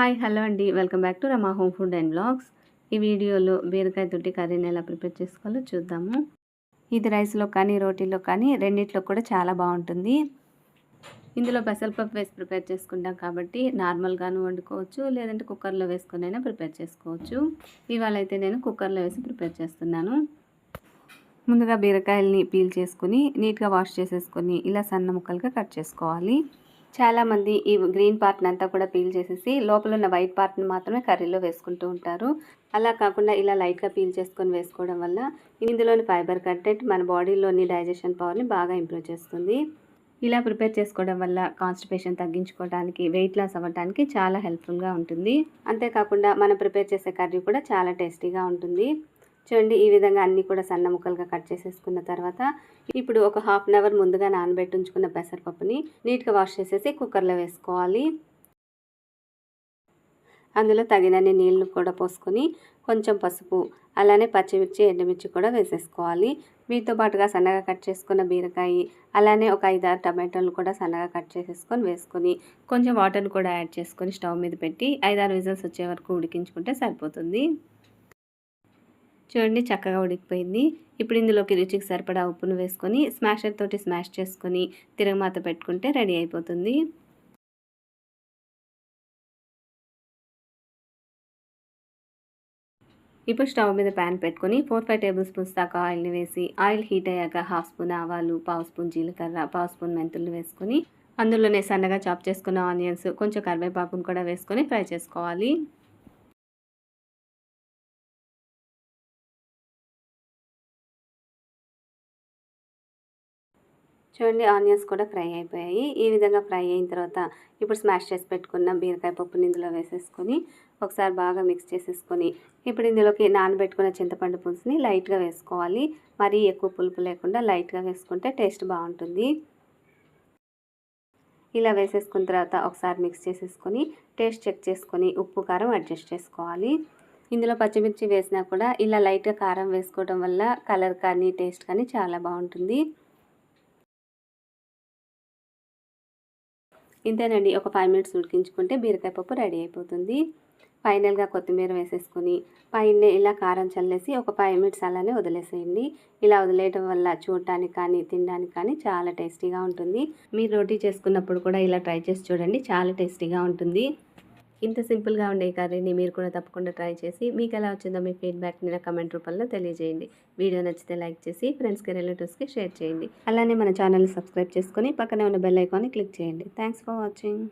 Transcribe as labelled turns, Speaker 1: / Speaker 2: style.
Speaker 1: Hi hello అండి. Welcome back to Rama home food and vlogs. ఈ వీడియోలో బీరకాయ తోటి కర్రీని ఎలా ప్రిపేర్ చేసుకోవాలో చూద్దాము. ఇది రైస్లో కానీ రోటీలో కానీ రెండిట్లో కూడా చాలా బాగుంటుంది. ఇందులో పెసరపప్పు వేసి ప్రిపేర్ చేసుకుంటాం కాబట్టి నార్మల్గాను వండుకోవచ్చు, లేదంటే కుక్కర్లో వేసుకొని అయినా ప్రిపేర్ చేసుకోవచ్చు. ఇవాళ అయితే నేను కుక్కర్లో వేసి ప్రిపేర్ చేస్తున్నాను. ముందుగా బీరకాయల్ని పీల్ చేసుకుని నీట్గా వాష్ చేసేసుకొని ఇలా సన్న ముక్కలుగా కట్ చేసుకోవాలి. చాలామంది ఈ గ్రీన్ పార్ట్ని అంతా కూడా పీల్ చేసేసి లోపల ఉన్న వైట్ పార్ట్ని మాత్రమే కర్రీలో వేసుకుంటూ ఉంటారు. అలా కాకుండా ఇలా లైట్గా పీల్ చేసుకొని వేసుకోవడం వల్ల ఇందులోని ఫైబర్ కంటెంట్ మన బాడీలోని డైజెషన్ పవర్ని బాగా ఇంప్రూవ్ చేస్తుంది. ఇలా ప్రిపేర్ చేసుకోవడం వల్ల కాన్స్టిపేషన్ తగ్గించుకోవడానికి, వెయిట్ లాస్ అవ్వడానికి చాలా హెల్ప్ఫుల్గా ఉంటుంది. అంతేకాకుండా మనం ప్రిపేర్ చేసే కర్రీ కూడా చాలా టేస్టీగా ఉంటుంది. చూడండి, ఈ విధంగా అన్నీ కూడా సన్న ముక్కలుగా కట్ చేసేసుకున్న తర్వాత ఇప్పుడు ఒక హాఫ్ అన్ అవర్ ముందుగా నానబెట్టి ఉంచుకున్న పెసరపప్పుని నీట్గా వాష్ చేసేసి కుక్కర్లో వేసుకోవాలి. అందులో తగినన్ని నీళ్లు కూడా పోసుకొని కొంచెం పసుపు, అలానే పచ్చిమిర్చి, ఎండుమిర్చి కూడా వేసేసుకోవాలి. వీటితో పాటుగా సన్నగా కట్ చేసుకున్న బీరకాయ, అలానే ఒక 5-6 టమాటాలు కూడా సన్నగా కట్ చేసేసుకొని వేసుకొని కొంచెం వాటర్ని కూడా యాడ్ చేసుకొని స్టవ్ మీద పెట్టి 5-6 విజిల్స్ వచ్చే వరకు ఉడికించుకుంటే సరిపోతుంది. చూడండి, చక్కగా ఉడికిపోయింది. ఇప్పుడు ఇందులోకి రుచికి సరిపడా ఉప్పును వేసుకొని స్మాషర్ తోటి స్మాష్ చేసుకొని తిరగమాత పెట్టుకుంటే రెడీ అయిపోతుంది. ఇప్పుడు స్టవ్ మీద ప్యాన్ పెట్టుకొని 4-5 టేబుల్ స్పూన్స్ దాకా ఆయిల్ని వేసి ఆయిల్ హీట్ అయ్యాక 1/2 స్పూన్ ఆవాలు, 1/2 స్పూన్ జీలకర్ర, 1/2 స్పూన్ మెంతులు వేసుకొని అందులోనే సన్నగా చాప్ చేసుకున్న ఆనియన్స్, కొంచెం కరివేపాకును కూడా వేసుకొని ఫ్రై చేసుకోవాలి. చూడండి, ఆనియన్స్ కూడా ఫ్రై అయిపోయాయి. ఈ విధంగా ఫ్రై అయిన తర్వాత ఇప్పుడు స్మాష్ చేసి పెట్టుకున్న బీరకాయ పప్పుని ఇందులో వేసేసుకొని ఒకసారి బాగా మిక్స్ చేసేసుకొని ఇప్పుడు ఇందులోకి నానబెట్టుకున్న చింతపండు పులుసుని లైట్గా వేసుకోవాలి. మరీ ఎక్కువ పులుపు లేకుండా లైట్గా వేసుకుంటే టేస్ట్ బాగుంటుంది. ఇలా వేసేసుకున్న తర్వాత ఒకసారి మిక్స్ చేసేసుకొని టేస్ట్ చెక్ చేసుకొని ఉప్పు కారం అడ్జస్ట్ చేసుకోవాలి. ఇందులో పచ్చిమిర్చి వేసినా కూడా ఇలా లైట్గా కారం వేసుకోవడం వల్ల కలర్ కానీ టేస్ట్ కానీ చాలా బాగుంటుంది. ఇంతేనండి, ఒక 5 మినిట్స్ ఉడికించుకుంటే బీరకాయ పప్పు రెడీ అయిపోతుంది. ఫైనల్గా కొత్తిమీర వేసేసుకొని పైన ఇలా కారం చల్లేసి ఒక 5 మినిట్స్ అలానే వదిలేసేయండి. ఇలా వదిలేయడం వల్ల చూడటానికి కానీ తినడానికి కానీ చాలా టేస్టీగా ఉంటుంది. మీరు రోటీ చేసుకున్నప్పుడు కూడా ఇలా ట్రై చేసి చూడండి, చాలా టేస్టీగా ఉంటుంది. ఇంత సింపుల్గా ఉండే ఈ కర్రీని మీరు కూడా తప్పకుండా ట్రై చేసి మీకు ఎలా వచ్చిందో మీ ఫీడ్బ్యాక్ని నా కమెంట్ రూపంలో తెలియజేయండి. వీడియో నచ్చితే లైక్ చేసి ఫ్రెండ్స్కి, రిలేటివ్స్కి షేర్ చేయండి. అలానే మన ఛానల్ని సబ్స్క్రైబ్ చేసుకొని పక్కనే ఉన్న బెల్ ఐకాన్ని క్లిక్ చేయండి. Thanks for watching.